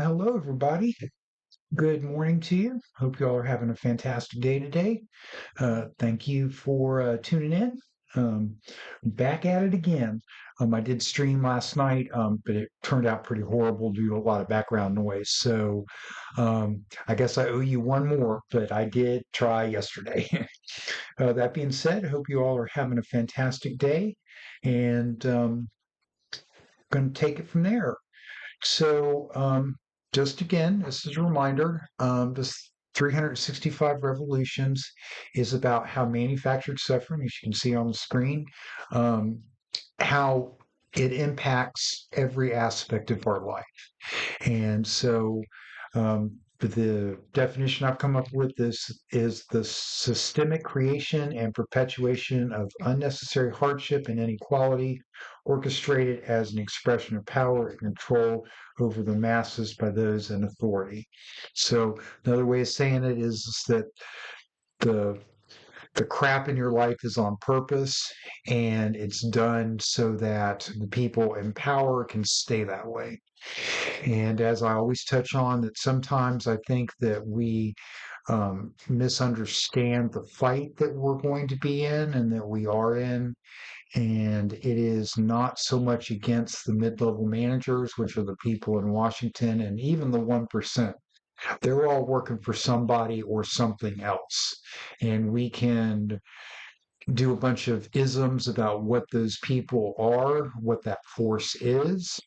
Hello, everybody. Good morning to you. Hope you all are having a fantastic day today. Thank you for tuning in. Back at it again. I did stream last night, but it turned out pretty horrible due to a lot of background noise. So I guess I owe you one more, but I did try yesterday. That being said, I hope you all are having a fantastic day and going to take it from there. So, just again, this is a reminder, this 365 Revolutions is about how manufactured suffering, as you can see on the screen, um, how it impacts every aspect of our life. And so, the definition I've come up with is the systemic creation and perpetuation of unnecessary hardship and inequality, orchestrated as an expression of power and control over the masses by those in authority. So, another way of saying it is that the the crap in your life is on purpose and it's done so that the people in power can stay that way. And as I always touch on, that sometimes I think that we misunderstand the fight that we're going to be in and that we are in. And it is not so much against the mid level managers, which are the people in Washington, and even the 1%. They're all working for somebody or something else. And we can do a bunch of isms about what those people are, what that force is.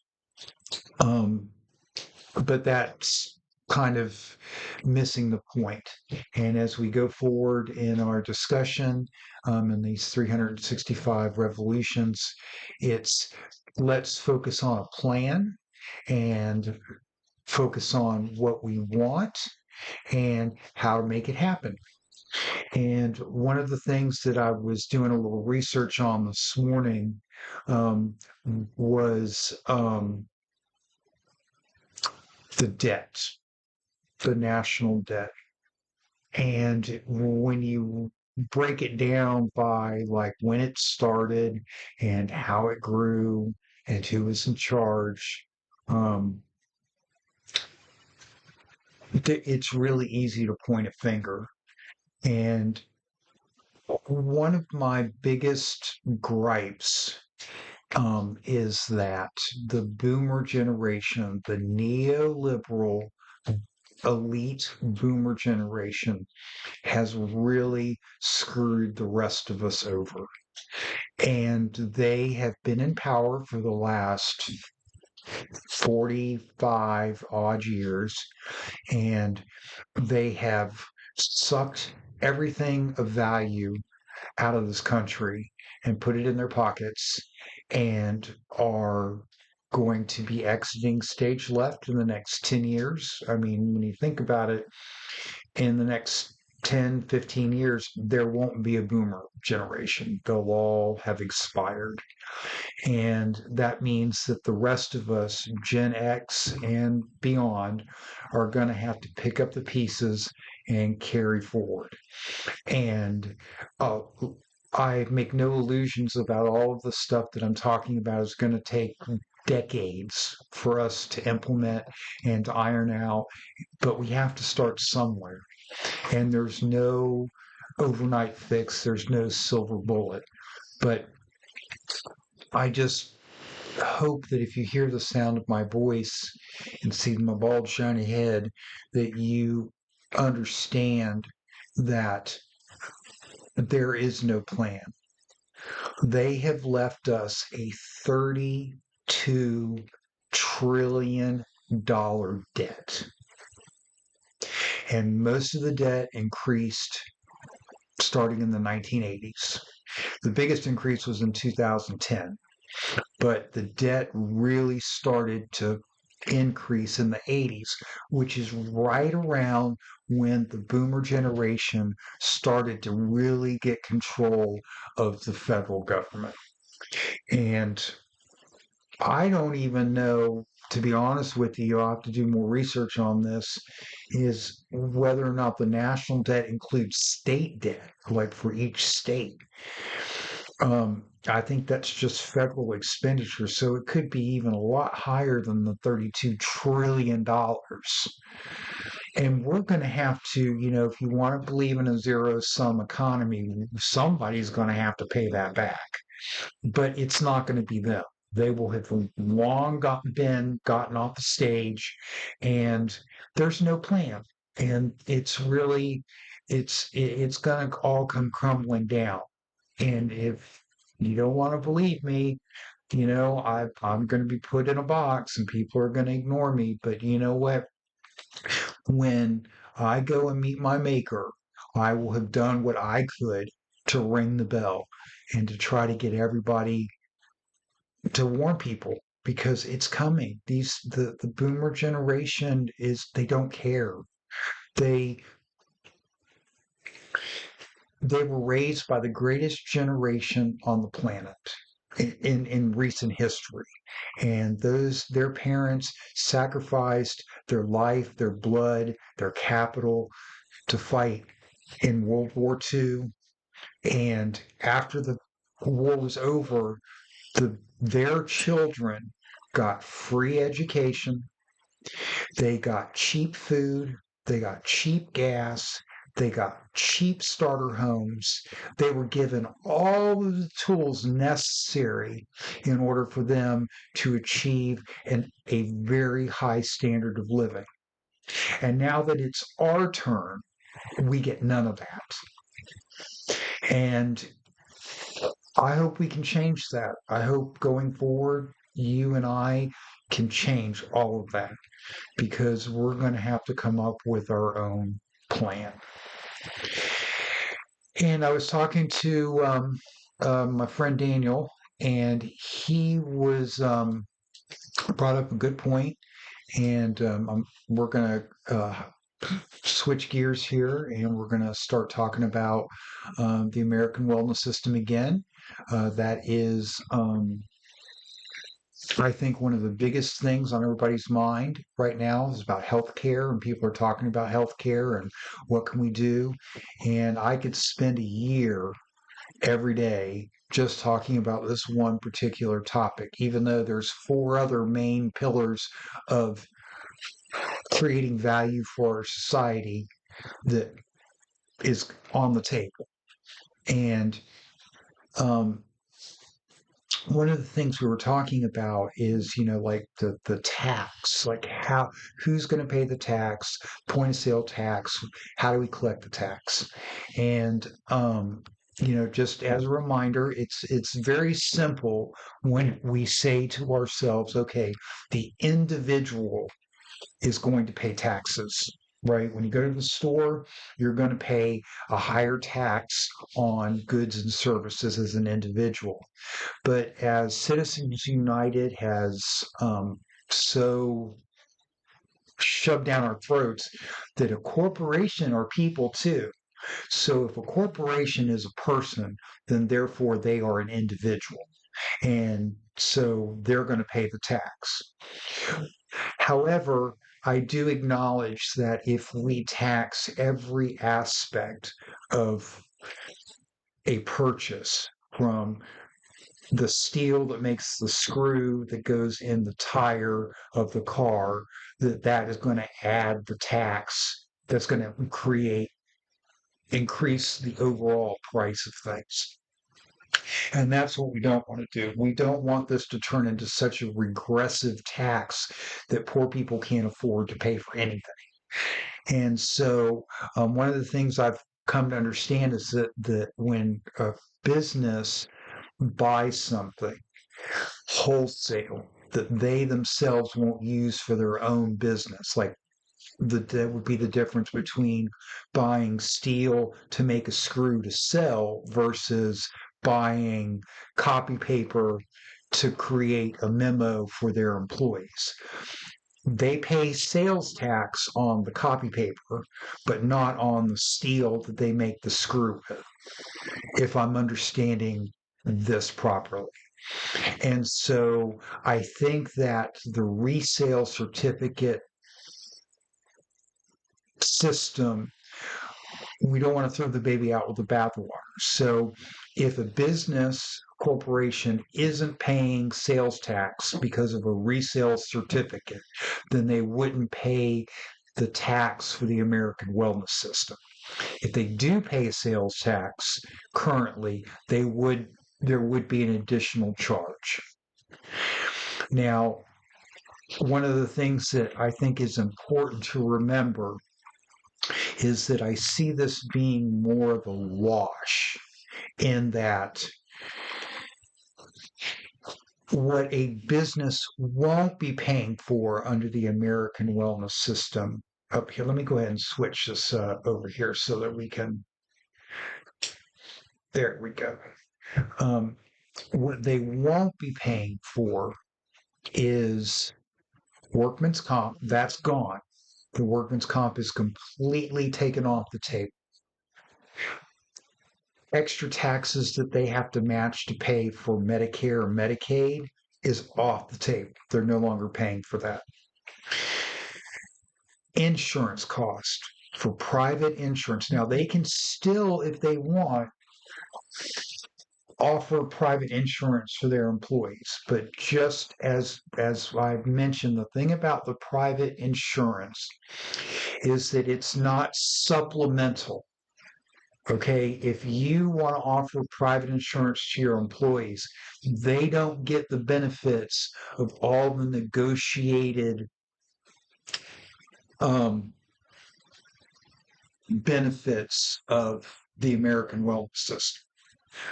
Um, but that's kind of missing the point. And as we go forward in our discussion in these 365 revolutions, it's let's focus on a plan and focus on what we want and how to make it happen. And one of the things that I was doing a little research on this morning um, was the debt, the national debt. And when you break it down by like when it started and how it grew and who was in charge, um, it's really easy to point a finger. And one of my biggest gripes is that the boomer generation, the neoliberal elite boomer generation, has really screwed the rest of us over. And they have been in power for the last 45 odd years, and they have sucked everything of value out of this country and put it in their pockets and are going to be exiting stage left in the next 10 years. I mean, when you think about it, in the next 10, 15 years, there won't be a boomer generation. They'll all have expired. And that means that the rest of us, Gen X and beyond, are going to have to pick up the pieces and carry forward. And uh, I make no illusions about all of the stuff that I'm talking about is going to take decades for us to implement and to iron out, but we have to start somewhere. And there's no overnight fix, there's no silver bullet. But I just hope that if you hear the sound of my voice and see my bald, shiny head, that you understand that there is no plan. They have left us a $32 trillion debt. And most of the debt increased starting in the 1980s. The biggest increase was in 2010, but the debt really started to increase in the 80s, which is right around when the boomer generation started to really get control of the federal government. And I don't even know, to be honest with you, I'll have to do more research on this, is whether or not the national debt includes state debt, like for each state. I think that's just federal expenditure. So it could be even a lot higher than the $32 trillion. And we're going to have to, if you want to believe in a zero sum economy, somebody's going to have to pay that back. But it's not going to be them. They will have long gotten off the stage, and there's no plan. And it's going to all come crumbling down. And if you don't want to believe me, I'm going to be put in a box and people are going to ignore me. But you know what? When I go and meet my maker, I will have done what I could to ring the bell and to try to get everybody to warn people because it's coming. The boomer generation they don't care. They they were raised by the greatest generation on the planet in recent history, and their parents sacrificed their life, their blood, their capital to fight in World War II. And after the war was over, their children got free education, they got cheap food, they got cheap gas, they got cheap starter homes. They were given all of the tools necessary in order for them to achieve a very high standard of living. And now that it's our turn, we get none of that. And I hope we can change that. I hope going forward, you and I can change all of that because we're going to have to come up with our own plan. And I was talking to my friend Daniel, and he was brought up a good point, and we're going to switch gears here, and we're going to start talking about the American wellness system again. That is, I think, one of the biggest things on everybody's mind right now is about healthcare, and people are talking about healthcare and what can we do. And I could spend a year every day just talking about this one particular topic, even though there's four other main pillars of creating value for our society that is on the table. And um, one of the things we were talking about is, like the tax, like who's going to pay the tax, point of sale tax, how do we collect the tax? And just as a reminder, it's very simple when we say to ourselves, okay, the individual is going to pay taxes, right? When you go to the store, you're going to pay a higher tax on goods and services as an individual. But as Citizens United has so shoved down our throats, that a corporation are people too. So if a corporation is a person, then therefore they are an individual. And so they're going to pay the tax. However, I do acknowledge that if we tax every aspect of a purchase, from the steel that makes the screw that goes in the tire of the car, that is going to add the tax that's going to increase the overall price of things. And that's what we don't want to do. We don't want this to turn into such a regressive tax that poor people can't afford to pay for anything. And so, one of the things I've come to understand is that when a business buys something wholesale that they themselves won't use for their own business, like that would be the difference between buying steel to make a screw to sell versus buying copy paper to create a memo for their employees. They pay sales tax on the copy paper, but not on the steel that they make the screw with, if I'm understanding this properly. And so I think that the resale certificate system, we don't want to throw the baby out with the bathwater. So if a business corporation isn't paying sales tax because of a resale certificate, then they wouldn't pay the tax for the American wellness system. If they do pay a sales tax currently, there would be an additional charge. Now, one of the things that I think is important to remember is that I see this being more of a wash, in that what a business won't be paying for under the American wellness system. Up here, let me go ahead and switch this over here so that we can. There we go. What they won't be paying for is workman's comp. That's gone. The workman's comp is completely taken off the table. Extra taxes that they have to match to pay for Medicare or Medicaid is off the table. They're no longer paying for that. Insurance cost for private insurance. Now, they can still, if they want, offer private insurance for their employees, but just as I've mentioned, the thing about the private insurance is that it's not supplemental. Okay, if you want to offer private insurance to your employees, they don't get the benefits of all the negotiated benefits of the American wellness system.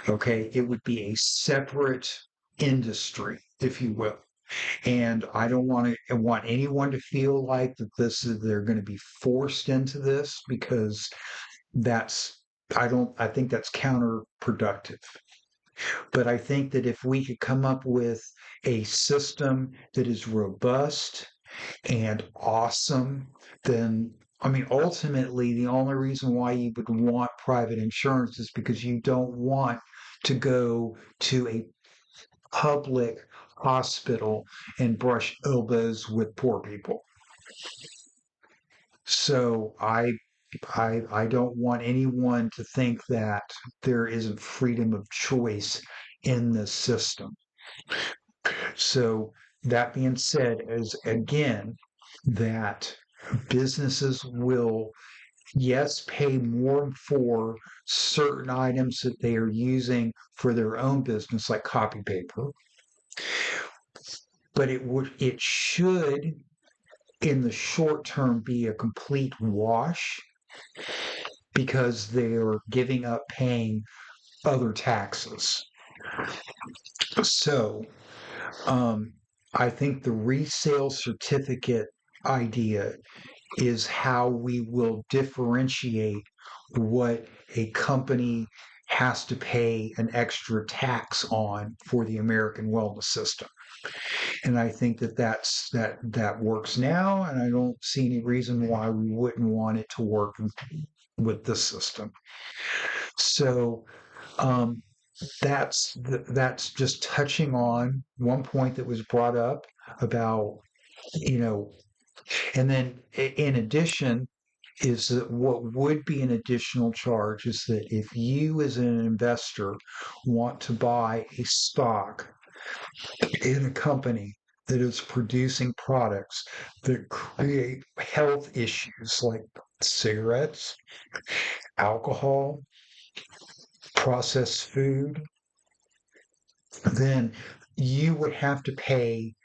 Okay, it would be a separate industry, if you will. And I don't want anyone to feel like that they're going to be forced into this, because I think that's counterproductive. But I think that if we could come up with a system that is robust and awesome, then I mean, ultimately, the only reason why you would want private insurance is because you don't want to go to a public hospital and brush elbows with poor people. So I don't want anyone to think that there isn't freedom of choice in this system. So that being said, as again, that businesses will, yes, pay more for certain items that they are using for their own business, like copy paper, but it should in the short term be a complete wash, because they're giving up paying other taxes. So I think the resale certificate idea is how we will differentiate what a company has to pay an extra tax on for the American wellness system. And I think that works now, and I don't see any reason why we wouldn't want it to work with this system. So that's just touching on one point that was brought up about, and then in addition is that what would be an additional charge is that if you as an investor want to buy a stock in a company that is producing products that create health issues like cigarettes, alcohol, processed food, then you would have to pay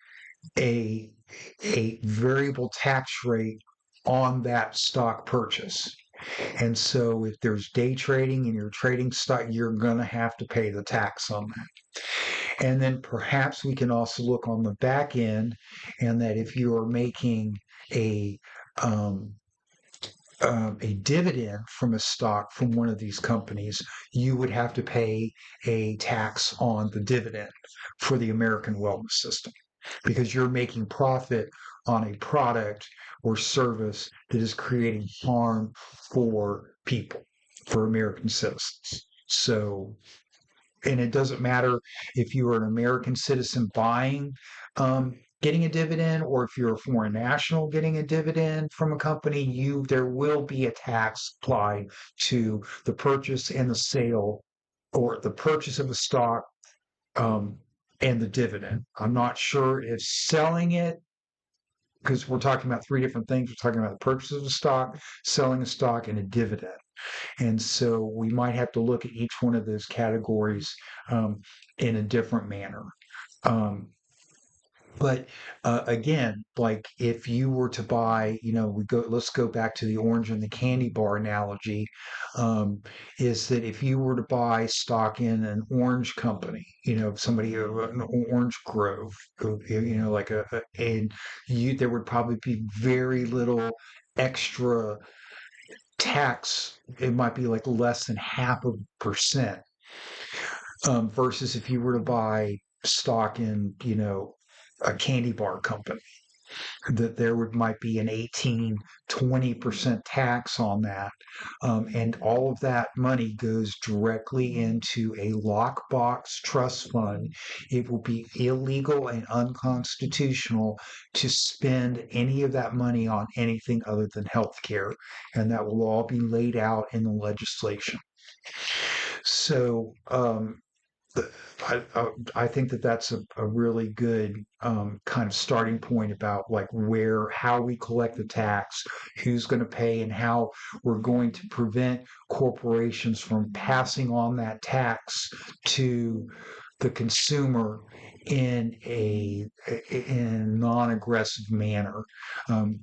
a variable tax rate on that stock purchase. And so if there's day trading and you're trading stock, you're going to have to pay the tax on that. And then perhaps we can also look on the back end, and that if you are making a dividend from a stock from one of these companies, you would have to pay a tax on the dividend for the American wellness system, because you're making profit on a product or service that is creating harm for people, for American citizens. So, and it doesn't matter if you are an American citizen buying, getting a dividend, or if you're a foreign national getting a dividend from a company, there will be a tax applied to the purchase and the sale or the purchase of a stock, um, and the dividend. I'm not sure if selling it, because we're talking about three different things. We're talking about the purchase of a stock, selling a stock, and a dividend. And so we might have to look at each one of those categories in a different manner. Um, but again, like if you were to buy, let's go back to the orange and the candy bar analogy, is that if you were to buy stock in an orange company, somebody, an orange grove, like and there would probably be very little extra tax. It might be like less than 0.5%, versus if you were to buy stock in, a candy bar company, that there might be an 18-20% tax on that. And all of that money goes directly into a lockbox trust fund. It will be illegal and unconstitutional to spend any of that money on anything other than healthcare. And that will all be laid out in the legislation. So, I think that that's a really good kind of starting point about like how we collect the tax, who's going to pay, and how we're going to prevent corporations from passing on that tax to the consumer in a non-aggressive manner. Um,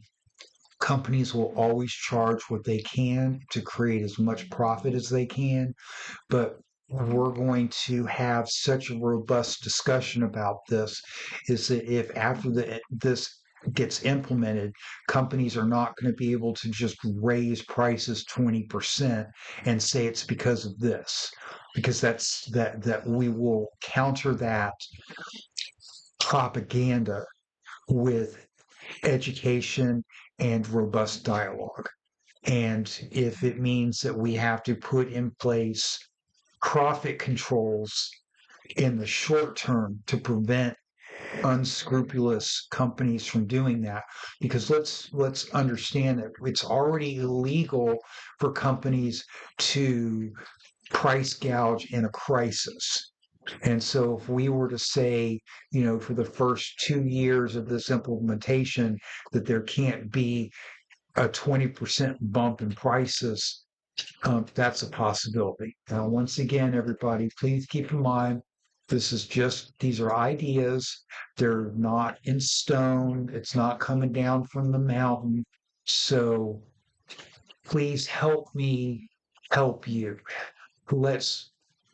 Companies will always charge what they can to create as much profit as they can, but we're going to have such a robust discussion about this, is that if after this gets implemented, companies are not going to be able to just raise prices 20% and say it's because of this, because that we will counter that propaganda with education and robust dialogue. And if it means that we have to put in place profit controls in the short term to prevent unscrupulous companies from doing that, because let's understand that it's already illegal for companies to price gouge in a crisis. And so if we were to say, for the first 2 years of this implementation, that there can't be a 20% bump in prices, that's a possibility. Now, once again, everybody, please keep in mind, these are ideas. They're not in stone. It's not coming down from the mountain. So please help me help you. Let's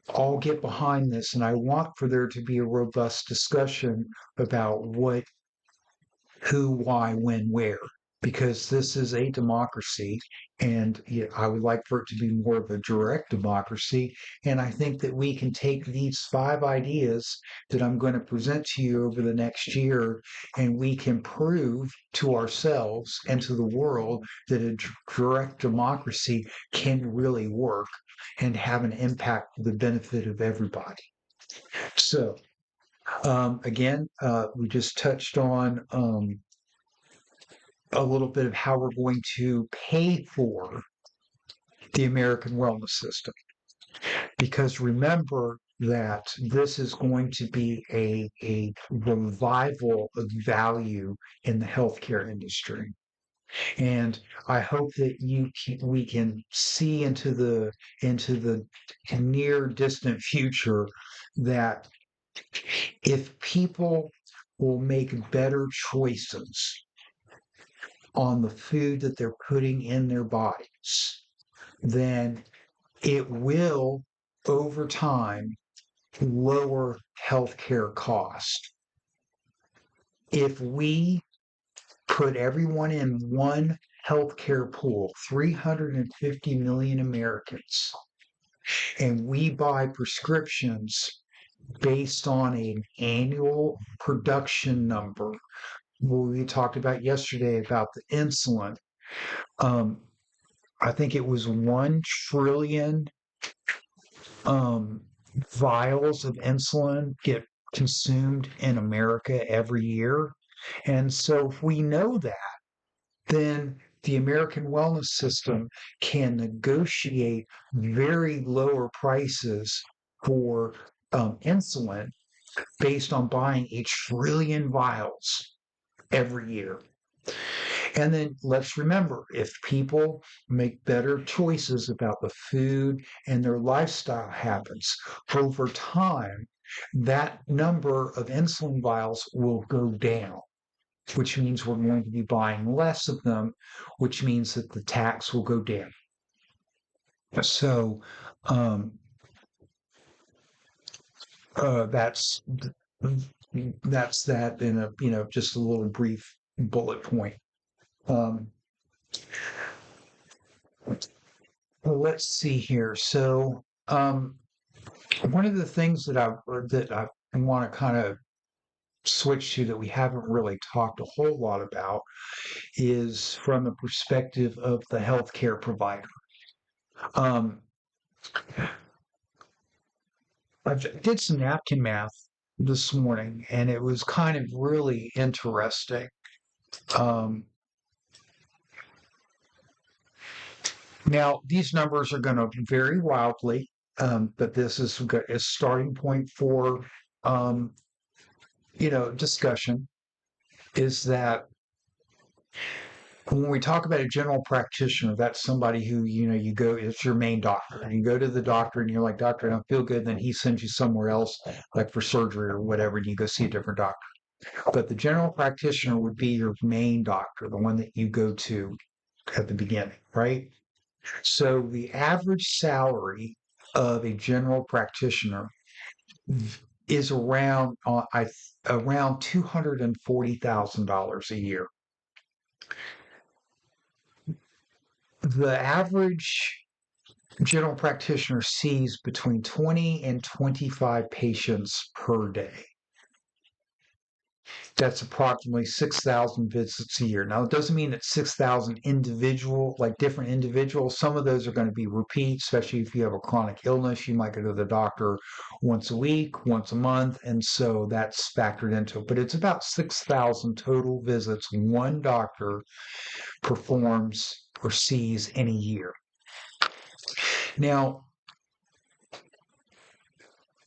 all get behind this. And I want for there to be a robust discussion about what, who, why, when, where, because this is a democracy, and I would like for it to be more of a direct democracy. And I think that we can take these 5 ideas that I'm going to present to you over the next year, and we can prove to ourselves and to the world that a direct democracy can really work and have an impact for the benefit of everybody. So, again, we just touched on a little bit of how we're going to pay for the American wellness system. Because remember that this is going to be a revival of value in the healthcare industry. And I hope that we can see into the near distant future that if people will make better choices on the food that they're putting in their bodies, then it will, over time, lower healthcare costs. If we put everyone in one healthcare pool, 350 million Americans, and we buy prescriptions based on an annual production number, what we talked about yesterday about the insulin. I think it was 1 trillion vials of insulin get consumed in America every year. And so if we know that, then the American wellness system can negotiate very lower prices for insulin based on buying a trillion vials every year. And then let's remember, if people make better choices about the food and their lifestyle habits over time, that number of insulin vials will go down, which means we're going to be buying less of them, which means that the tax will go down. So um, that's that in a just a little brief bullet point. Um, let's see here. So one of the things that I want to kind of switch to that we haven't really talked a whole lot about is from the perspective of the healthcare provider. Um, I did some napkin math this morning, and it was kind of really interesting. Um, Now, these numbers are going to vary wildly, but this is a starting point for um, discussion. Is that when we talk about a general practitioner, that's somebody who you go, it's your main doctor. And you go to the doctor and you're like, doctor, I don't feel good. Then he sends you somewhere else, like for surgery or whatever, and you go see a different doctor. But the general practitioner would be your main doctor, the one that you go to at the beginning, right? So the average salary of a general practitioner is around $240,000 a year. The average general practitioner sees between 20 and 25 patients per day. That's approximately 6,000 visits a year. Now, it doesn't mean that 6,000 different individuals. Some of those are going to be repeats, especially if you have a chronic illness. You might go to the doctor once a week, once a month, and so that's factored into it. But it's about 6,000 total visits one doctor performs or sees in a year. Now,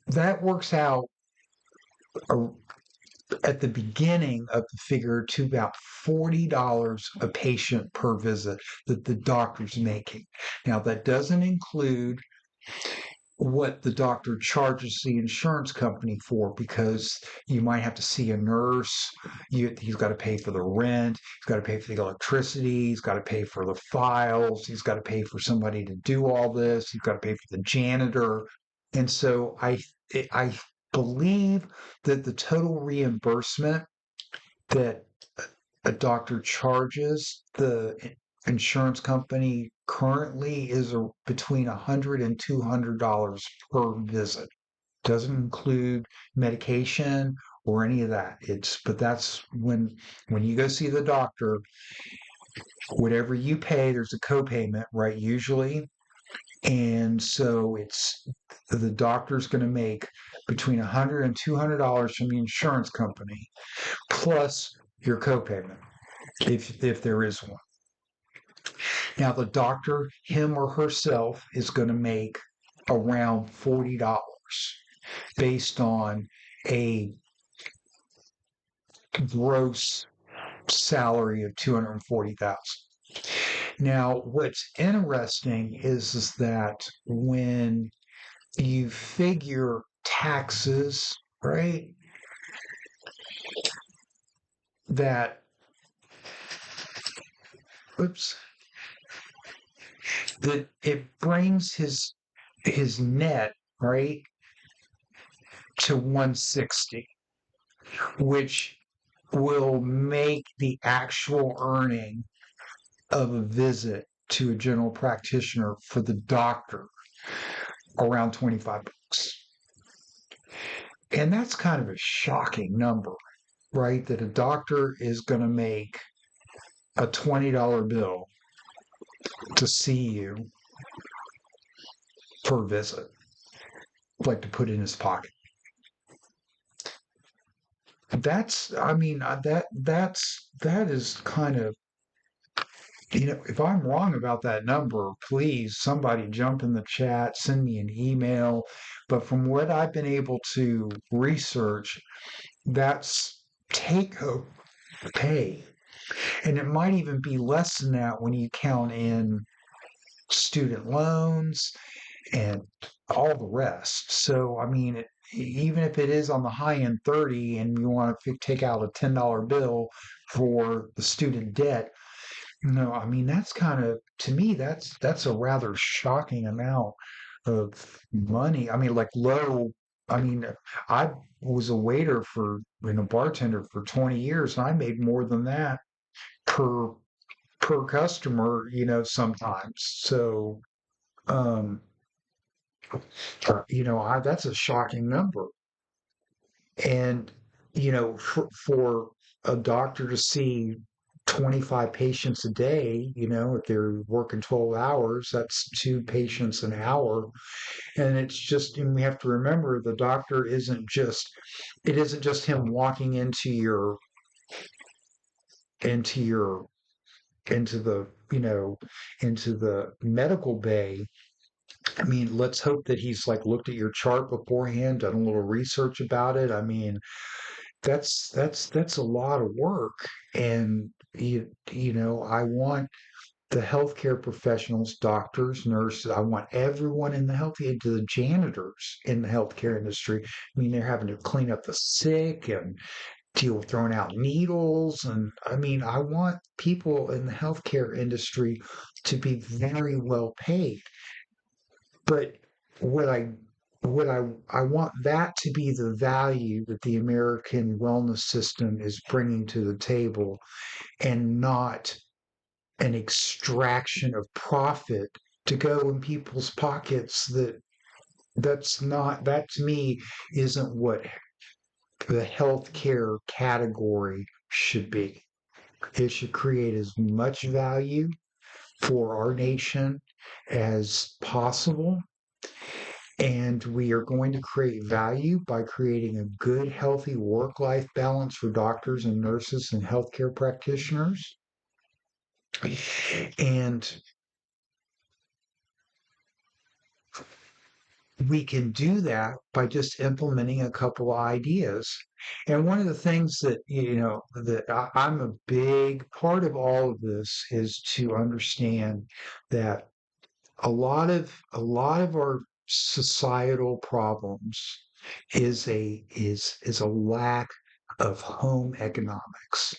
that works out at the beginning of the figure to about $40 a patient per visit that the doctor's making. Now, that doesn't include what the doctor charges the insurance company for, because you might have to see a nurse. He's got to pay for the rent, he's got to pay for the electricity, he's got to pay for the files, he's got to pay for somebody to do all this, he's got to pay for the janitor. And so I believe that the total reimbursement that a doctor charges the insurance company currently is between $100 and $200 per visit. Doesn't include medication or any of that. But that's when you go see the doctor, whatever you pay, there's a copayment, right? Usually. And so the doctor's going to make between $100 and $200 from the insurance company, plus your copayment, if there is one. Now, the doctor, him or herself, is going to make around $40 based on a gross salary of $240,000. Now, what's interesting is that when you figure taxes, right, that that it brings his net, right, to 160, which will make the actual earning of a visit to a general practitioner for the doctor around 25 bucks. And that's kind of a shocking number, right? That a doctor is going to make a $20 bill to see you per visit, like to put in his pocket. That is kind of If I'm wrong about that number, please somebody jump in the chat, send me an email. But from what I've been able to research, that's take home pay. And it might even be less than that when you count in student loans and all the rest. So, I mean, even if it is on the high end 30 and you want to take out a $10 bill for the student debt, no, I mean that's kind of to me that's a rather shocking amount of money. I mean, like low. I mean, I was a waiter for and a bartender for 20 years, and I made more than that per customer. Sometimes. So, um, that's a shocking number. And, for a doctor to see 25 patients a day, if they're working 12 hours, that's two patients an hour. And it's just, and we have to remember the doctor it isn't just him walking into your, into the, into the medical bay. I mean, let's hope that he's like looked at your chart beforehand, done a little research about it. I mean, that's a lot of work. And I want the healthcare professionals, doctors, nurses, I want everyone in the the janitors in the healthcare industry. I mean, they're having to clean up the sick and deal with throwing out needles. And I mean, I want people in the healthcare industry to be very well paid. But what I I want that to be the value that the American wellness system is bringing to the table, and not an extraction of profit to go in people's pockets. That to me isn't what the healthcare category should be. It should create as much value for our nation as possible. And we are going to create value by creating a good, healthy work life balance for doctors and nurses and healthcare practitioners. And we can do that by just implementing a couple of ideas. And one of the things that, I'm a big part of all of this is to understand that a lot of our societal problems is a lack of home economics.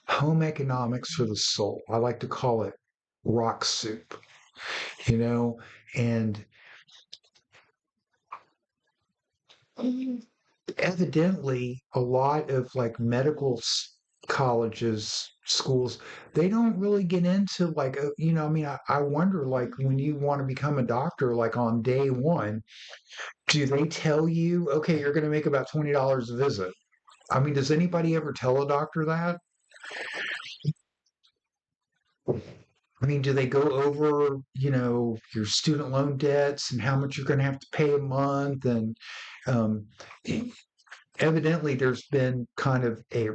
Home economics for the soul. I like to call it rock soup, you know, and evidently a lot of like colleges, schools, they don't really get into like, I mean, I wonder, like, when you want to become a doctor, like on day one, do they tell you, okay, you're going to make about $20 a visit? I mean, does anybody ever tell a doctor that? I mean, do they go over, your student loan debts and how much you're going to have to pay a month? And um, e- evidently, there's been kind of a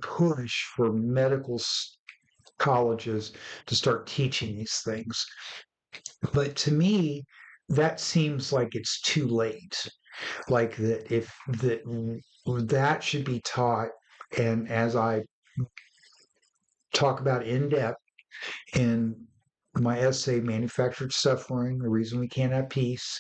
push for colleges to start teaching these things. But to me, that seems like it's too late. Like that, if that should be taught, and as I talk about in depth in my essay, Manufactured Suffering, the Reason We Can't Have Peace,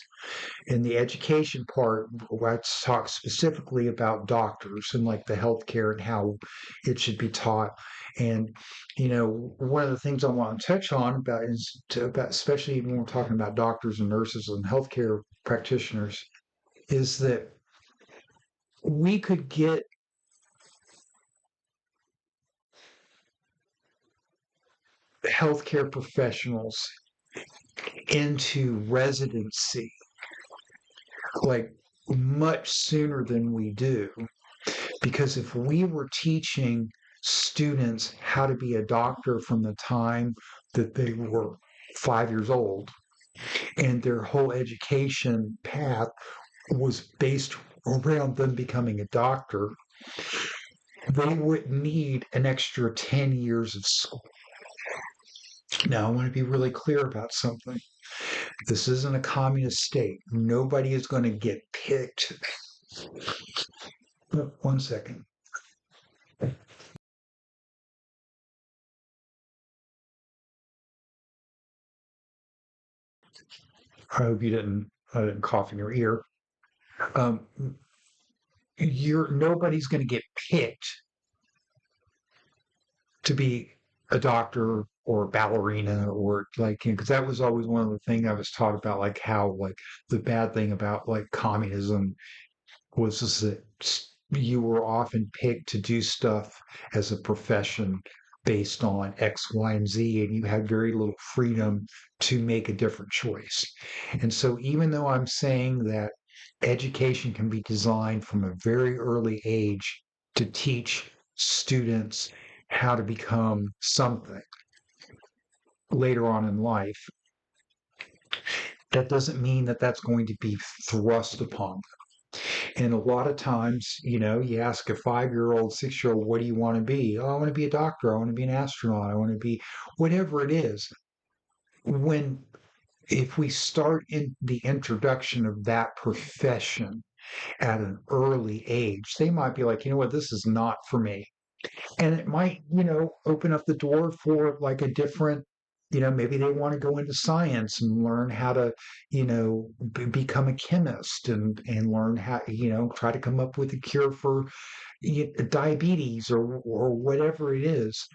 in the education part, I talk specifically about doctors and like the healthcare and how it should be taught. And, one of the things I want to touch on about, especially when we're talking about doctors and nurses and healthcare practitioners, is that we could get healthcare professionals into residency like much sooner than we do. Because if we were teaching students how to be a doctor from the time that they were 5 years old, and their whole education path was based around them becoming a doctor, they wouldn't need an extra 10 years of school. Now, I want to be really clear about something. This isn't a communist state. Nobody is going to get picked. One second. I hope you didn't, I didn't cough in your ear. Um, nobody's going to get picked to be a doctor or a ballerina or like, because that was always one of the things I was taught about, like how like the bad thing about like communism was just that you were often picked to do stuff as a profession based on X, Y, and Z, and you had very little freedom to make a different choice. And so, even though I'm saying that education can be designed from a very early age to teach students how to become something later on in life, that doesn't mean that that's going to be thrust upon. And a lot of times, you ask a 5 year old, 6 year old, what do you want to be? Oh, I want to be a doctor. I want to be an astronaut. I want to be whatever it is. When, if we start in the introduction of that profession at an early age, they might be like, you know what, this is not for me. And it might, open up the door for like a different, maybe they want to go into science and learn how to, become a chemist and learn how, try to come up with a cure for diabetes or whatever it is.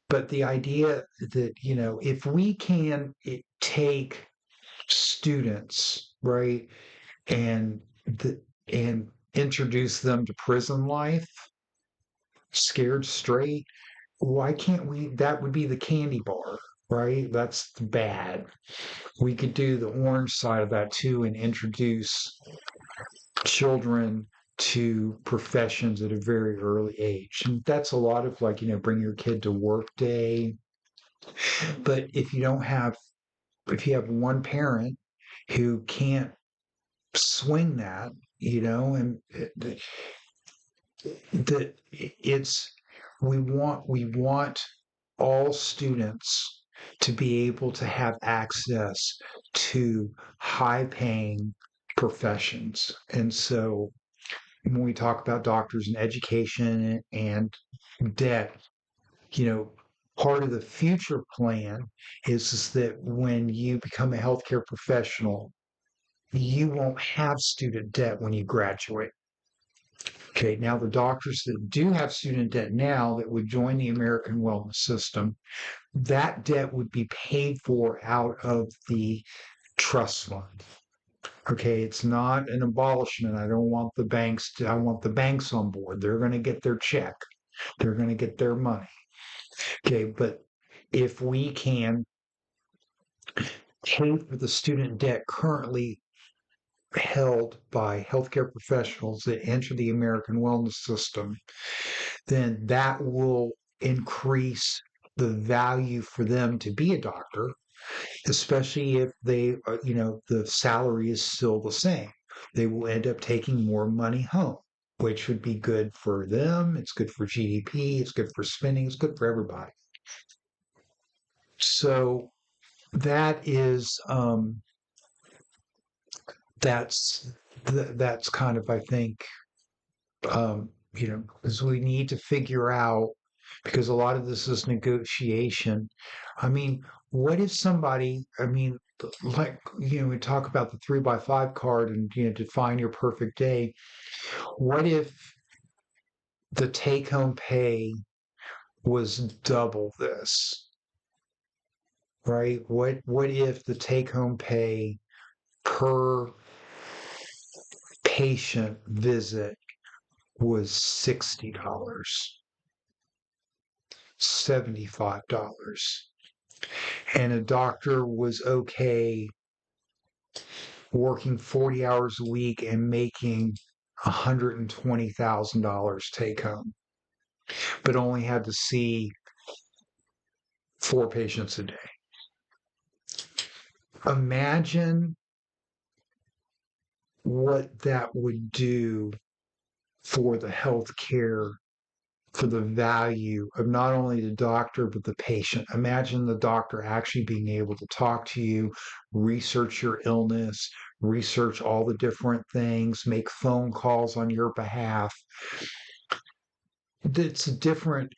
But the idea that, if we can take students, right, and and introduce them to prison life, scared straight, why can't we? That would be the candy bar, right? That's bad. We could do the orange side of that too and introduce children to professions at a very early age. And that's a lot of like, bring your kid to work day. But if you have one parent who can't swing that, and that it's, we want all students to be able to have access to high paying professions. And so when we talk about doctors and education and debt, you know, part of the future plan is that when you become a healthcare professional, you won't have student debt when you graduate. Okay, now the doctors that do have student debt now that would join the American wellness system, that debt would be paid for out of the trust fund. Okay, it's not an abolishment. I don't want the banks to, I want the banks on board. They're going to get their check, they're going to get their money. Okay, but if we can pay for the student debt currently held by healthcare professionals that enter the American wellness system, then that will increase the value for them to be a doctor, especially if the salary is still the same. They will end up taking more money home, which would be good for them. It's good for GDP. It's good for spending. It's good for everybody. So that is that's kind of, I think, because we need to figure out, because a lot of this is negotiation. I mean, what if somebody, I mean, like, we talk about the 3x5 card and, define your perfect day. What if the take home pay was double this, right? What if the take home pay per patient visit was $60, $75, and a doctor was okay working 40 hours a week and making $120,000 take home, but only had to see 4 patients a day. Imagine what that would do for the healthcare for the value of not only the doctor, but the patient. Imagine the doctor actually being able to talk to you, research your illness, research all the different things, make phone calls on your behalf. It's a different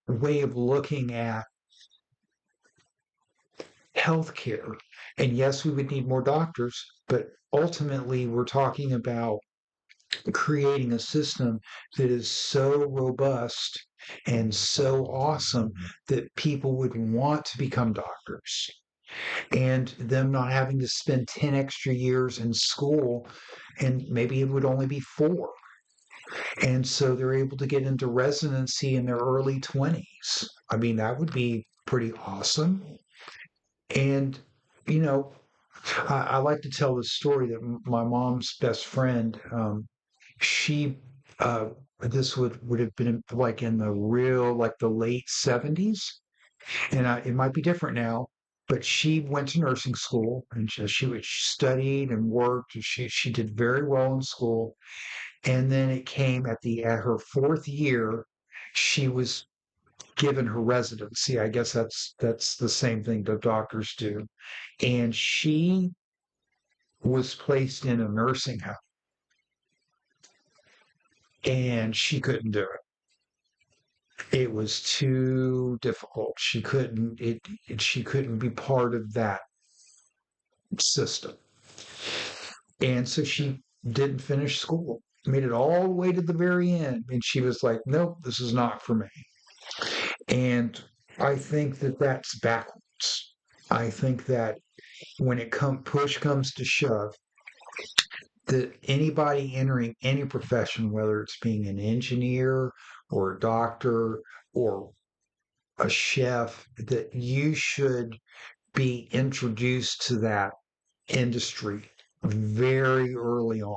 way of looking at healthcare. And yes, we would need more doctors, but ultimately we're talking about creating a system that is so robust and so awesome that people would want to become doctors, and them not having to spend 10 extra years in school, and maybe it would only be 4. And so they're able to get into residency in their early 20s. I mean, that would be pretty awesome. And, you know, I like to tell this story that my mom's best friend, she this would have been like in the real, like the late 70s, and it might be different now, but she went to nursing school, and she studied and worked, and she did very well in school. And then it came at her 4th year, she was given her residency. I guess that's the same thing that doctors do. And she was placed in a nursing home, and she couldn't do it. It was too difficult. She couldn't be part of that system. And so she didn't finish school. Made it all the way to the very end. And she was like, nope, this is not for me. And I think that that's backwards. I think that when push comes to shove, that anybody entering any profession, whether it's being an engineer or a doctor or a chef, that you should be introduced to that industry very early on.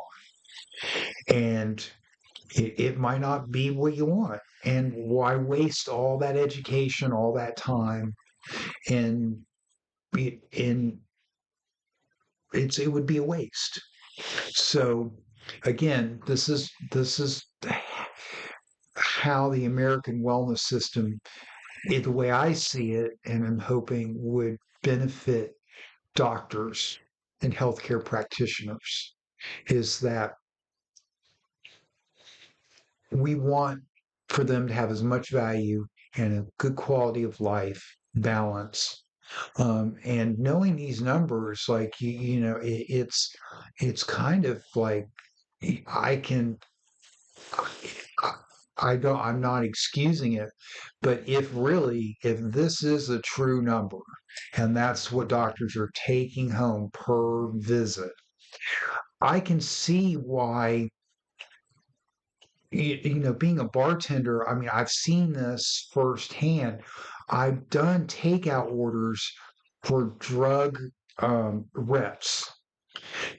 And it might not be what you want. And why waste all that education, all that time, and in it would be a waste. So again, this is how the American wellness system, the way I see it, and I'm hoping would benefit doctors and healthcare practitioners, is that we want for them to have as much value and a good quality of life balance. And knowing these numbers, like it's kind of like I can I don't I'm not excusing it, but if this is a true number, and that's what doctors are taking home per visit, I can see why, being a bartender, I mean, I've seen this firsthand. I've done takeout orders for drug reps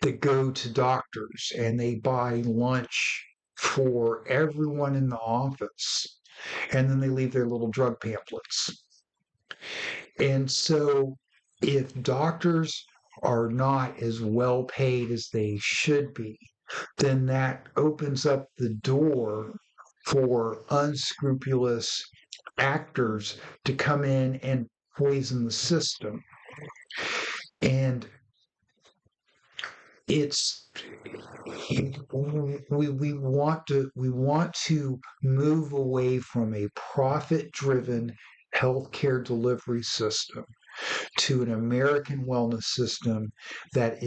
that go to doctors, and they buy lunch for everyone in the office, and then they leave their little drug pamphlets. And so, if doctors are not as well paid as they should be, then that opens up the door for unscrupulous actors to come in and poison the system. And it's we want to move away from a profit driven healthcare delivery system to an American wellness system that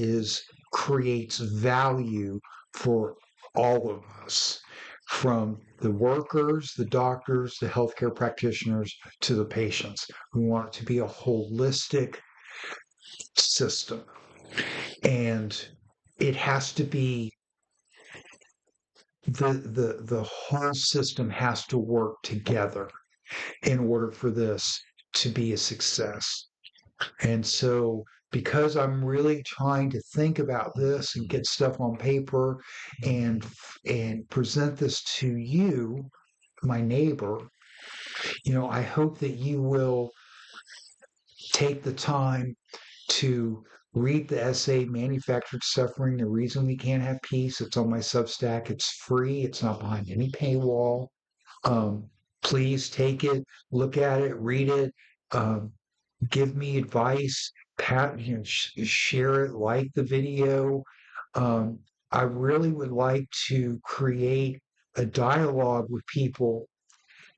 creates value for all of us, from the workers, the doctors, the healthcare practitioners, to the patients. We want it to be a holistic system, and it has to be the whole system has to work together in order for this to be a success. And so, because I'm really trying to think about this and get stuff on paper and present this to you, my neighbor, I hope that you will take the time to read the essay "Manufactured Suffering: The Reason We Can't Have Peace." It's on my Substack. It's free. It's not behind any paywall. Um, please take it, look at it, read it, um, give me advice, share it, like the video. Um, I really would like to create a dialogue with people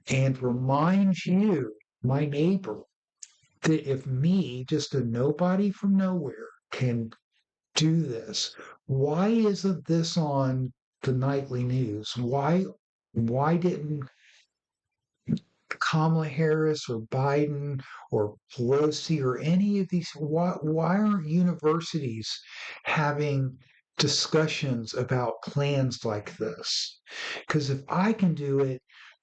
and remind you, my neighbor, that if me, just a nobody from nowhere, can do this, why isn't this on the nightly news? Why didn't Kamala Harris or Biden or Pelosi or any of these, why aren't universities having discussions about plans like this? Because if I can do it,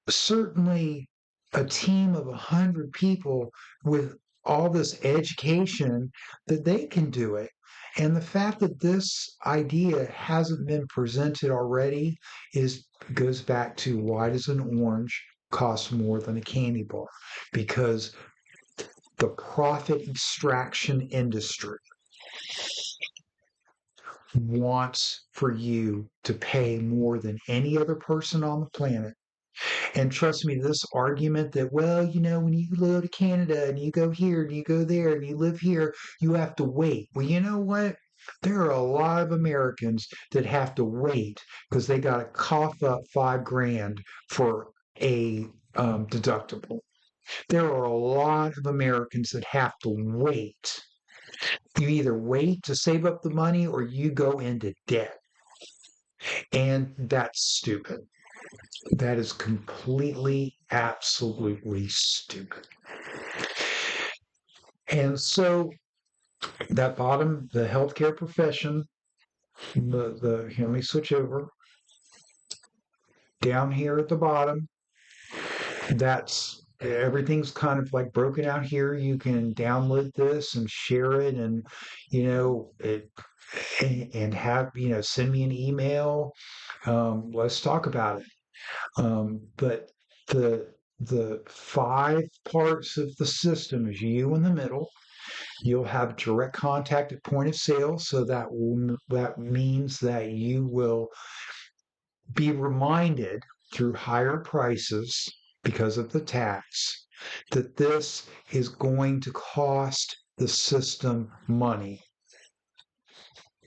certainly a team of 100 people with all this education, that they can do it. And the fact that this idea hasn't been presented already is goes back to, why does an orange cost more than a candy bar? Because the profit extraction industry wants for you to pay more than any other person on the planet. And trust me, this argument that, well, when you go to Canada and you go here and you go there and you live here, you have to wait. Well, you know what? There are a lot of Americans that have to wait because they got to cough up $5,000 for a deductible. There are a lot of Americans that have to wait. You either wait to save up the money or you go into debt. And that's stupid. That is completely, absolutely stupid. And so that bottom, the healthcare profession, let me switch over. Down here at the bottom, that's everything's kind of like broken out here. You can download this and share it, and it, and have send me an email. Let's talk about it. But the the five parts of the system is you in the middle. You'll have direct contact at point of sale, so that means that you will be reminded through higher prices because of the tax that this is going to cost the system money.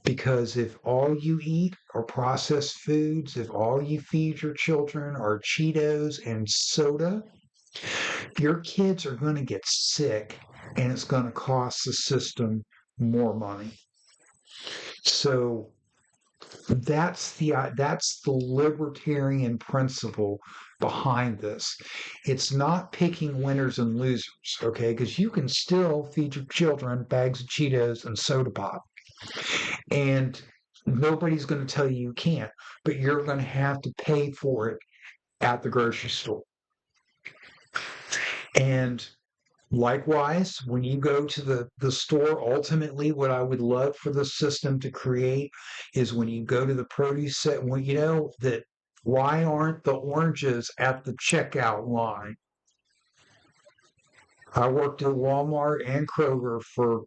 Because if all you eat are processed foods, if all you feed your children are Cheetos and soda, your kids are going to get sick and it's going to cost the system more money. So that's the libertarian principle behind this. It's not picking winners and losers, okay? Because you can still feed your children bags of Cheetos and soda pop, and nobody's going to tell you you can't, but you're going to have to pay for it at the grocery store. And likewise, when you go to the store, ultimately, what I would love for the system to create is when you go to the produce set, when you know that, why aren't the oranges at the checkout line? I worked at Walmart and Kroger for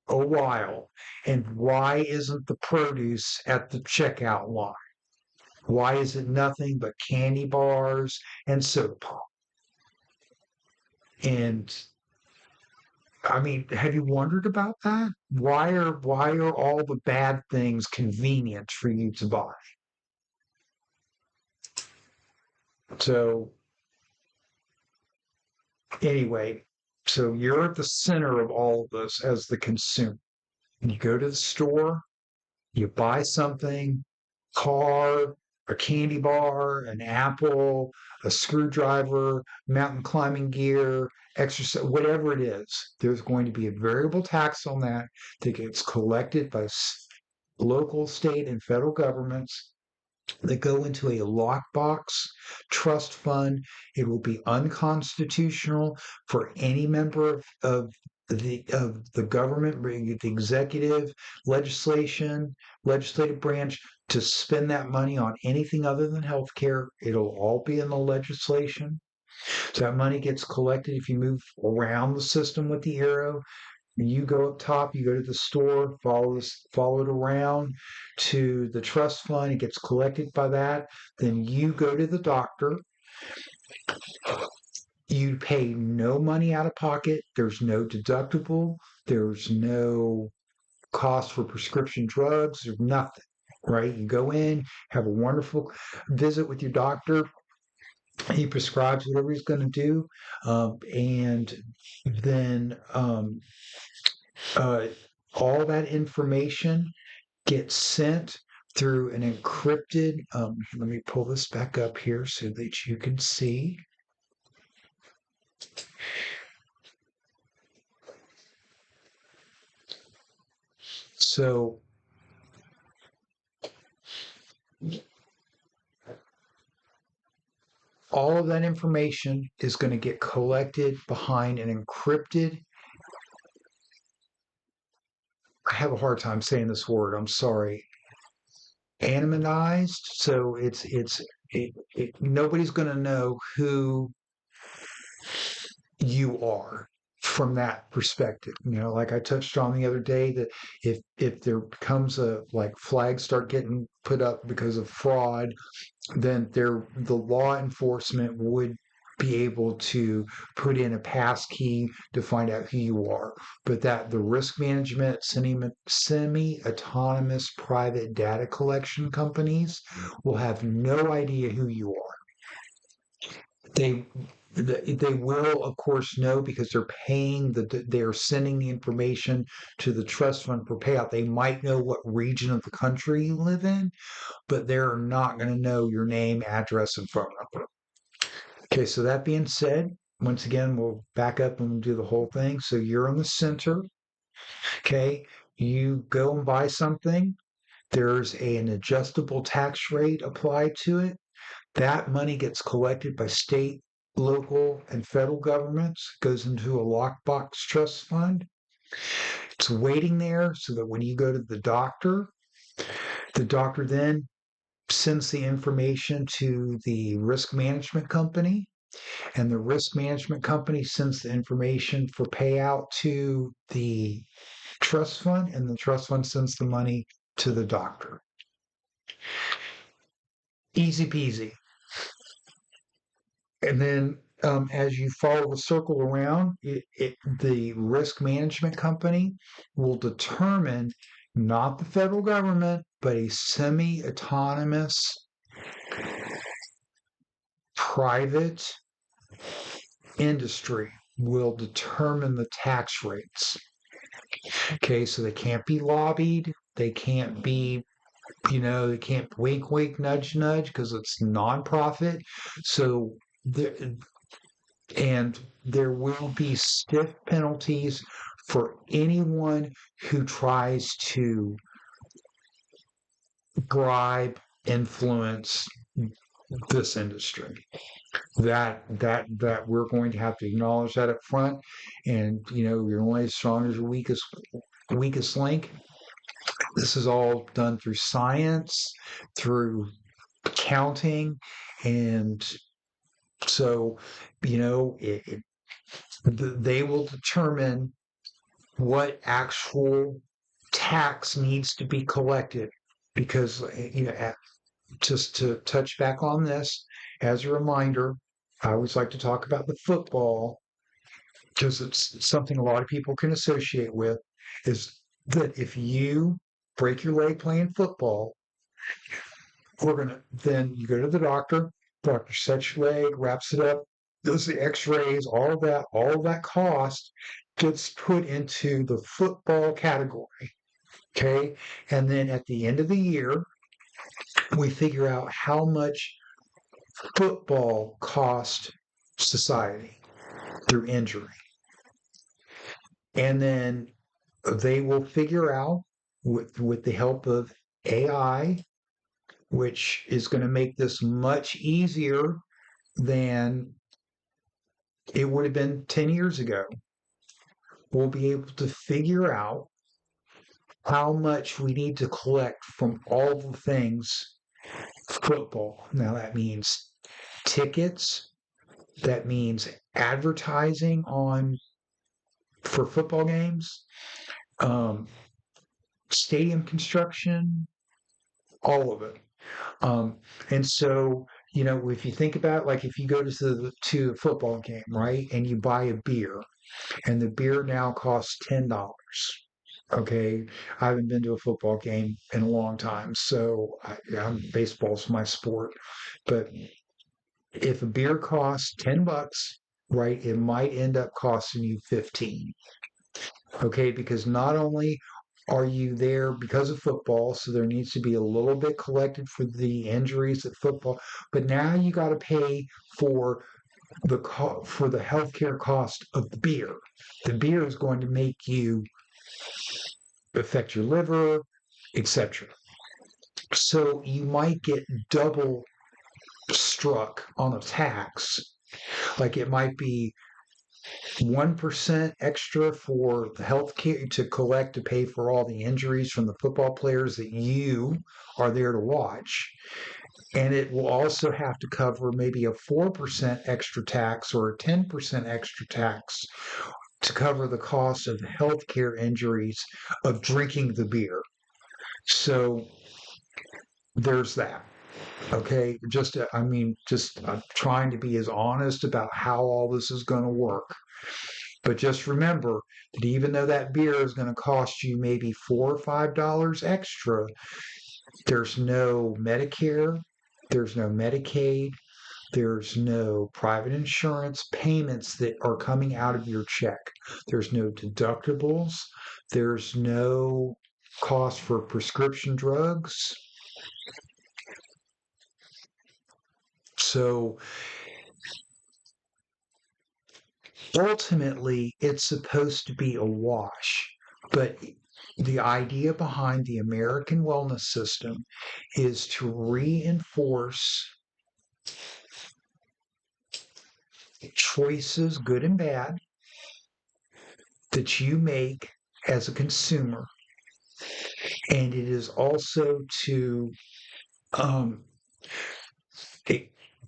a while, and why isn't the produce at the checkout line? Why is it nothing but candy bars and soda pop? And I mean, have you wondered about that? Why are all the bad things convenient for you to buy? So anyway, so you're at the center of all of this as the consumer. You go to the store, you buy something, car, a candy bar, an apple, a screwdriver, mountain climbing gear, exercise, whatever it is, there's going to be a variable tax on that that gets collected by local, state, and federal governments that go into a lockbox trust fund. It will be unconstitutional for any member of the government, the executive, legislative branch, to spend that money on anything other than healthcare. It'll all be in the legislation. So that money gets collected. If you move around the system with the arrow, you go up top, you go to the store, follow it around to the trust fund. It gets collected by that. Then you go to the doctor. You pay no money out of pocket. There's no deductible. There's no cost for prescription drugs or nothing, right? You go in, have a wonderful visit with your doctor. He prescribes whatever he's going to do. And then uh, all that information gets sent through an encrypted, let me pull this back up here so that you can see. So all of that information is going to get collected behind an encrypted. I have a hard time saying this word. I'm sorry. Anonymized. So nobody's going to know who you are from that perspective. Like I touched on the other day, that if there becomes a like flags start getting put up because of fraud, then the law enforcement would be able to put in a pass key to find out who you are. But that the risk management semi-autonomous private data collection companies will have no idea who you are. They will, of course, know because they're sending the information to the trust fund for payout. They might know what region of the country you live in, but they're not going to know your name, address, and phone number. Okay, so that being said, once again, we'll back up and we'll do the whole thing. So you're in the center. Okay, you go and buy something. There's an adjustable tax rate applied to it. That money gets collected by state, local, and federal governments, goes into a lockbox trust fund. It's waiting there so that when you go to the doctor then sends the information to the risk management company, and the risk management company sends the information for payout to the trust fund, and the trust fund sends the money to the doctor. Easy peasy. And then as you follow the circle around, the risk management company will determine not the federal government, but a semi autonomous private industry will determine the tax rates. Okay, so they can't be lobbied. They can't be, they can't wink, wink, nudge, nudge because it's nonprofit. So and there will be stiff penalties for anyone who tries to bribe, influence this industry. That we're going to have to acknowledge that up front, and you're only as strong as your weakest link. This is all done through science, through counting, and so they will determine what actual tax needs to be collected. Because just to touch back on this as a reminder, I always like to talk about the football because it's something a lot of people can associate with, is that if you break your leg playing football, then you go to the doctor sets your leg, wraps it up, does the x-rays, all of that cost gets put into the football category. Okay. And then at the end of the year, we figure out how much football cost society through injury. And then they will figure out with the help of AI, which is going to make this much easier than it would have been 10 years ago. We'll be able to figure out how much we need to collect from all the things football. Now that means tickets, that means advertising for football games, stadium construction, all of it. And so, if you think about like if you go to a football game, right, and you buy a beer, and the beer now costs $10. Okay, I haven't been to a football game in a long time, so baseball's my sport. But if a beer costs $10, right, it might end up costing you 15. Okay, because not only are you there because of football, so there needs to be a little bit collected for the injuries at football, but now you got to pay for for the healthcare cost of the beer. The beer is going to make you affect your liver, etc. So you might get double struck on a tax. Like it might be 1% extra for the health care to collect to pay for all the injuries from the football players that you are there to watch. And it will also have to cover maybe a 4% extra tax or a 10% extra tax to cover the cost of the healthcare injuries of drinking the beer. So there's that. Okay. I'm trying to be as honest about how all this is going to work. But just remember that even though that beer is going to cost you maybe $4 or $5 extra, there's no Medicare, there's no Medicaid, there's no private insurance payments that are coming out of your check. There's no deductibles. There's no cost for prescription drugs. So ultimately, it's supposed to be a wash. But the idea behind the American wellness system is to reinforce choices, good and bad, that you make as a consumer. And it is also to um,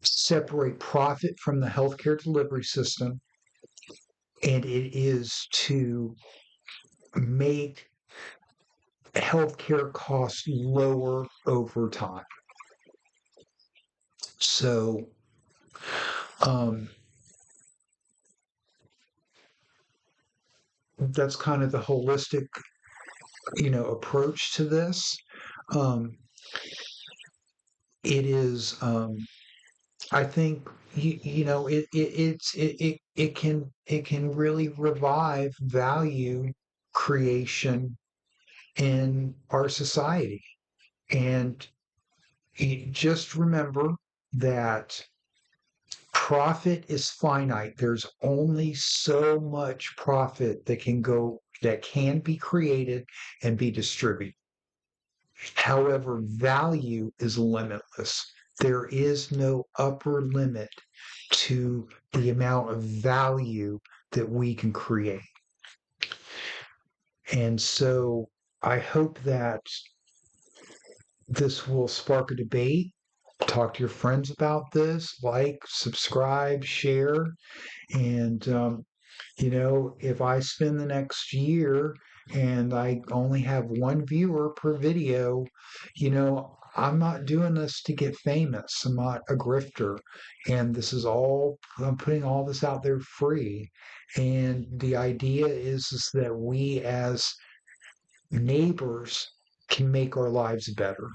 separate profit from the healthcare delivery system. And it is to make healthcare costs lower over time. So, um, that's kind of the holistic, approach to this. Um, it is, I think, it can really revive value creation in our society. And just remember that profit is finite. There's only so much profit that can be created and be distributed. However, value is limitless. There is no upper limit to the amount of value that we can create. And so I hope that this will spark a debate. Talk to your friends about this, like, subscribe, share. And, if I spend the next year and I only have one viewer per video, I'm not doing this to get famous. I'm not a grifter. And I'm putting all this out there free. And the idea is that we as neighbors can make our lives better.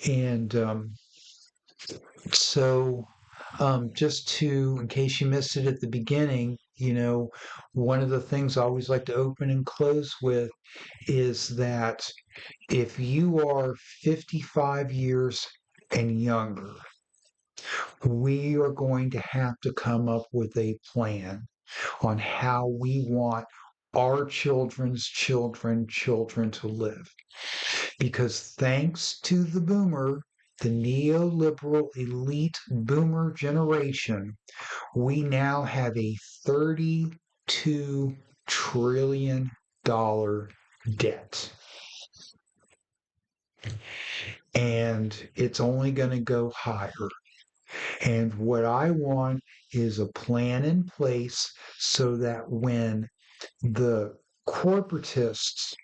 And so, in case you missed it at the beginning, one of the things I always like to open and close with is that if you are 55 years and younger, we are going to have to come up with a plan on how we want our children's children to live. Because thanks to the neoliberal elite boomer generation, we now have a $32 trillion debt. And it's only going to go higher. And what I want is a plan in place so that when the corporatists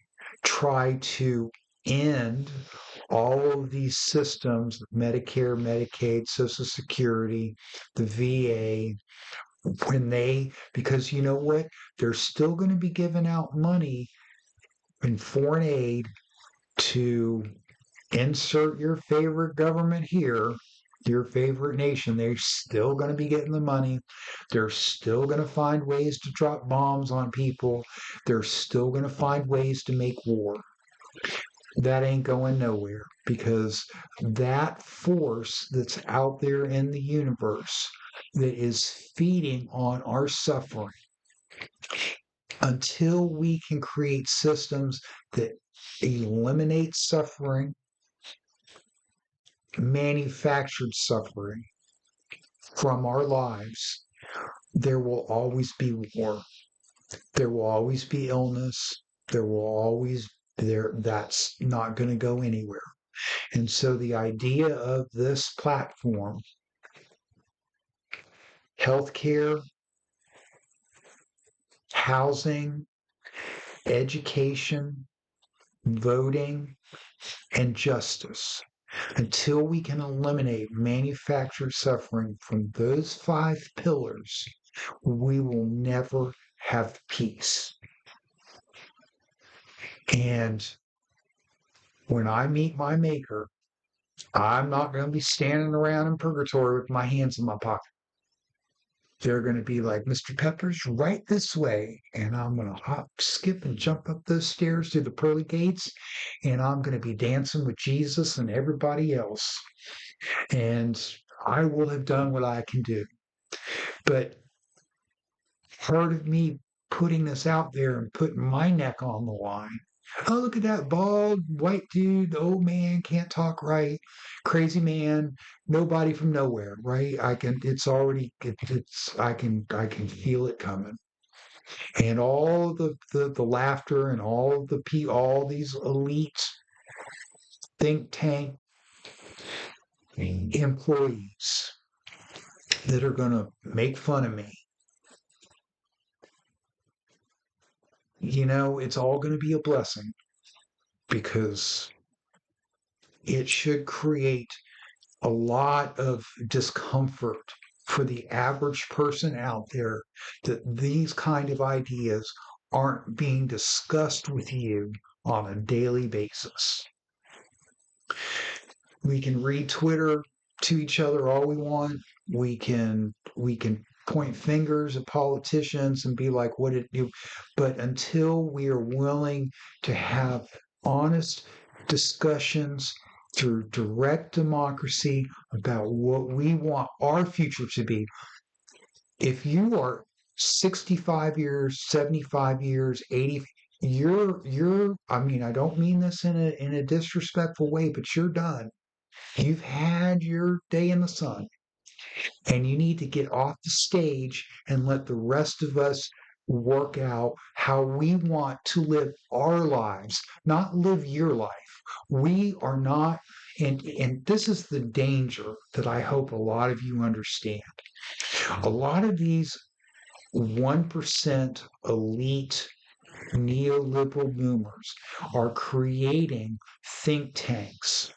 try to end all of these systems, Medicare, Medicaid, Social Security, the VA, because you know what? They're still going to be giving out money in foreign aid to insert your favorite government here, your favorite nation. They're still going to be getting the money. They're still going to find ways to drop bombs on people. They're still going to find ways to make war. That ain't going nowhere because that force that's out there in the universe that is feeding on our suffering, until we can create systems that eliminate suffering, manufactured suffering from our lives, there will always be war. There will always be illness. There will always that's not going to go anywhere. And so the idea of this platform, healthcare, housing, education, voting, and justice, until we can eliminate manufactured suffering from those 5 pillars, we will never have peace. And when I meet my maker, I'm not going to be standing around in purgatory with my hands in my pocket. They're going to be like, Mr. Peppers, right this way. And I'm going to hop, skip, and jump up those stairs through the pearly gates. And I'm going to be dancing with Jesus and everybody else. And I will have done what I can do. But part of me putting this out there and putting my neck on the line. Oh, look at that bald white dude, old man, can't talk right, crazy man, nobody from nowhere, right? I can feel it coming. And all the laughter and all these elite think tank employees that are going to make fun of me. It's all going to be a blessing because it should create a lot of discomfort for the average person out there that these kind of ideas aren't being discussed with you on a daily basis. We can read Twitter to each other all we want. We can point fingers at politicians and be like, what did you? But until we are willing to have honest discussions through direct democracy about what we want our future to be, if you are 65 years, 75 years, 80, I don't mean this in a disrespectful way, but you're done. You've had your day in the sun. And you need to get off the stage and let the rest of us work out how we want to live our lives, not live your life. We are not, and this is the danger that I hope a lot of you understand. A lot of these 1% elite neoliberal boomers are creating think tanks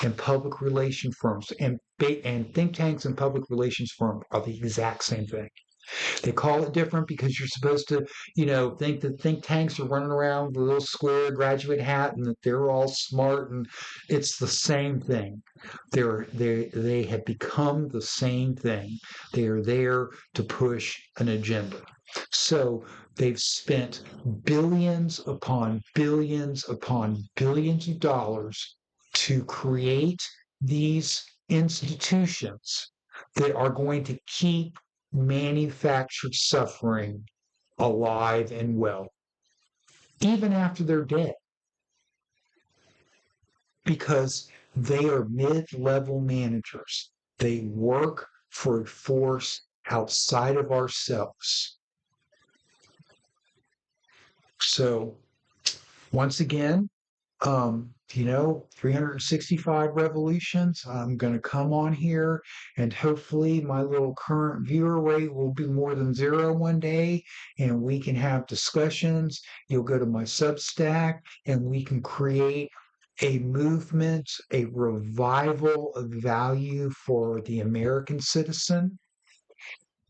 and public relation firms, and think tanks and public relations firms are the exact same thing. They call it different because you're supposed to, think that think tanks are running around with a little square graduate hat and that they're all smart, and it's the same thing. They have become the same thing. They are there to push an agenda. So they've spent billions upon billions upon billions of dollars to create these institutions that are going to keep manufactured suffering alive and well, even after they're dead, because they are mid-level managers. They work for a force outside of ourselves. So, once again, 365 revolutions. I'm going to come on here and hopefully my little current viewer rate will be more than 0 one day and we can have discussions. You'll go to my Substack and we can create a movement, a revival of value for the American citizen.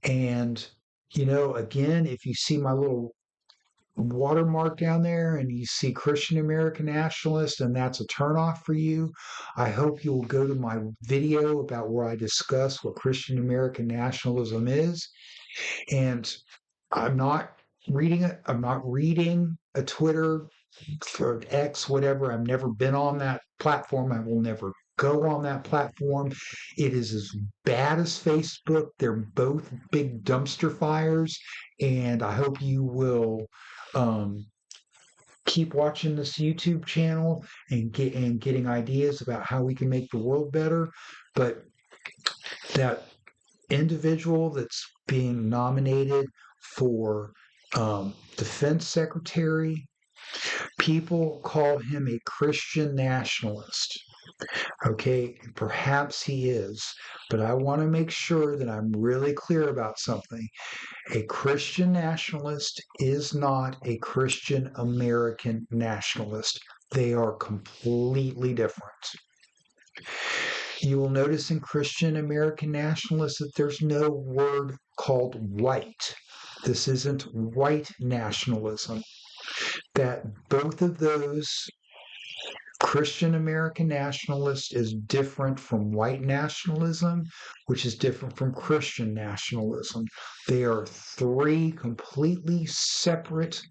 And, again, if you see my little watermark down there and you see Christian American nationalist and that's a turnoff for you, I hope you will go to my video about where I discuss what Christian American nationalism is. And I'm not reading it. I'm not reading a Twitter or X, whatever. I've never been on that platform. I will never go on that platform. It is as bad as Facebook. They're both big dumpster fires. And I hope you will um, keep watching this YouTube channel and getting ideas about how we can make the world better. But that individual that's being nominated for defense secretary, people call him a Christian nationalist. Okay, perhaps he is, but I want to make sure that I'm really clear about something. A Christian nationalist is not a Christian American nationalist. They are completely different. You will notice in Christian American nationalists that there's no word called white. This isn't white nationalism. That both of those, Christian American nationalist is different from white nationalism, which is different from Christian nationalism. They are three completely separate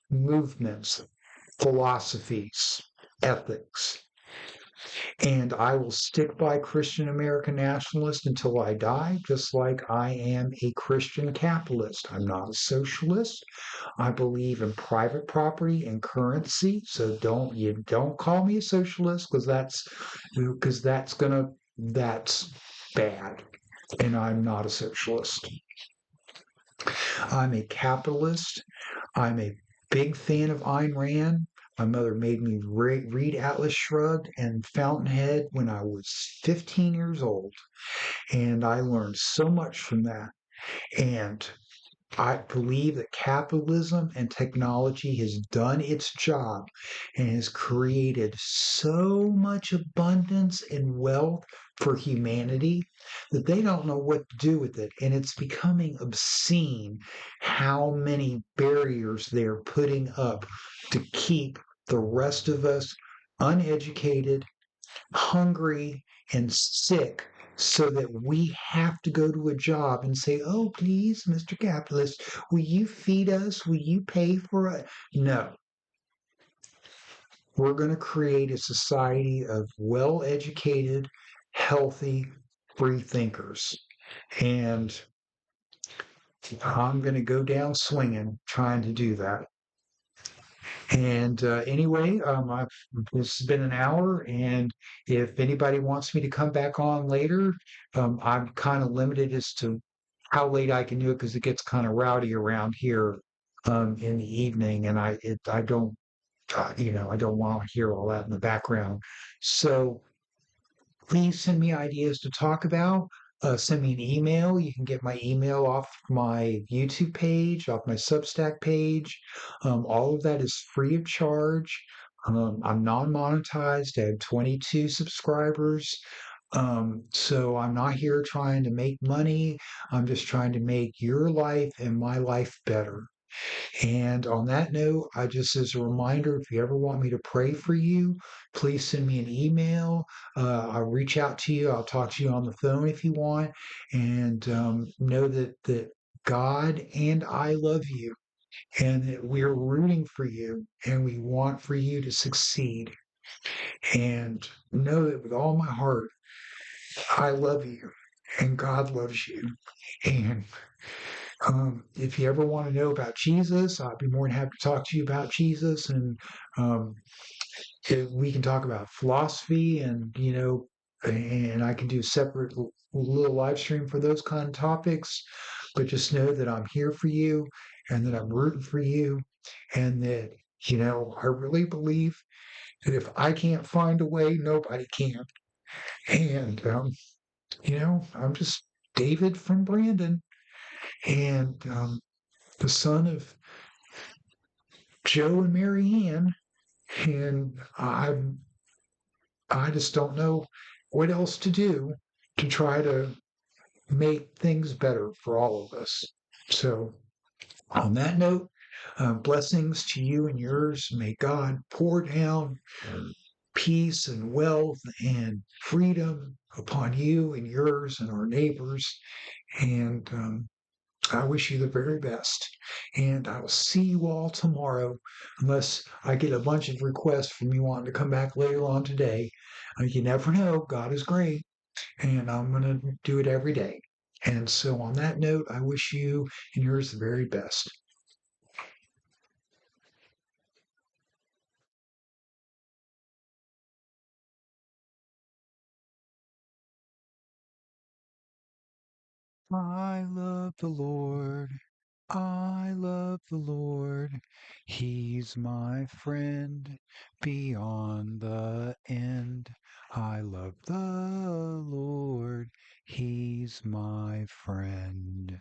movements, philosophies, ethics. And I will stick by Christian American nationalist until I die, just like I am a Christian capitalist. I'm not a socialist. I believe in private property and currency. So don't call me a socialist that's bad. And I'm not a socialist. I'm a capitalist. I'm a big fan of Ayn Rand. My mother made me read Atlas Shrugged and Fountainhead when I was 15 years old. And I learned so much from that. And I believe that capitalism and technology has done its job and has created so much abundance and wealth for humanity that they don't know what to do with it. And it's becoming obscene how many barriers they're putting up to keep the rest of us uneducated, hungry, and sick, so that we have to go to a job and say, "Oh, please, Mr. Capitalist, will you feed us? Will you pay for it?" No. We're going to create a society of well educated, healthy, free thinkers. And I'm going to go down swinging trying to do that. And anyway, this has been an hour, and if anybody wants me to come back on later, I'm kind of limited as to how late I can do it because it gets kind of rowdy around here in the evening, and I don't I don't want to hear all that in the background. So please send me ideas to talk about. Send me an email. You can get my email off my YouTube page, off my Substack page. All of that is free of charge. I'm non-monetized. I have 22 subscribers. So I'm not here trying to make money. I'm just trying to make your life and my life better. And on that note, as a reminder, if you ever want me to pray for you, please send me an email. I'll reach out to you. I'll talk to you on the phone if you want. And know that God and I love you and that we're rooting for you and we want for you to succeed. And know that with all my heart, I love you and God loves you. And if you ever want to know about Jesus, I'd be more than happy to talk to you about Jesus, and um, we can talk about philosophy, and and I can do a separate little live stream for those kind of topics. But just know that I'm here for you, and that I'm rooting for you, and that I really believe that if I can't find a way, nobody can. And I'm just David from Brandon, and the son of Joe and Mary Ann, And I just don't know what else to do to try to make things better for all of us. So, on that note, blessings to you and yours. May God pour down peace and wealth and freedom upon you and yours and our neighbors. And I wish you the very best. And I will see you all tomorrow, unless I get a bunch of requests from you wanting to come back later on today. You never know. God is great. And I'm going to do it every day. And so, on that note, I wish you and yours the very best. I love the Lord. I love the Lord. He's my friend beyond the end. I love the Lord. He's my friend.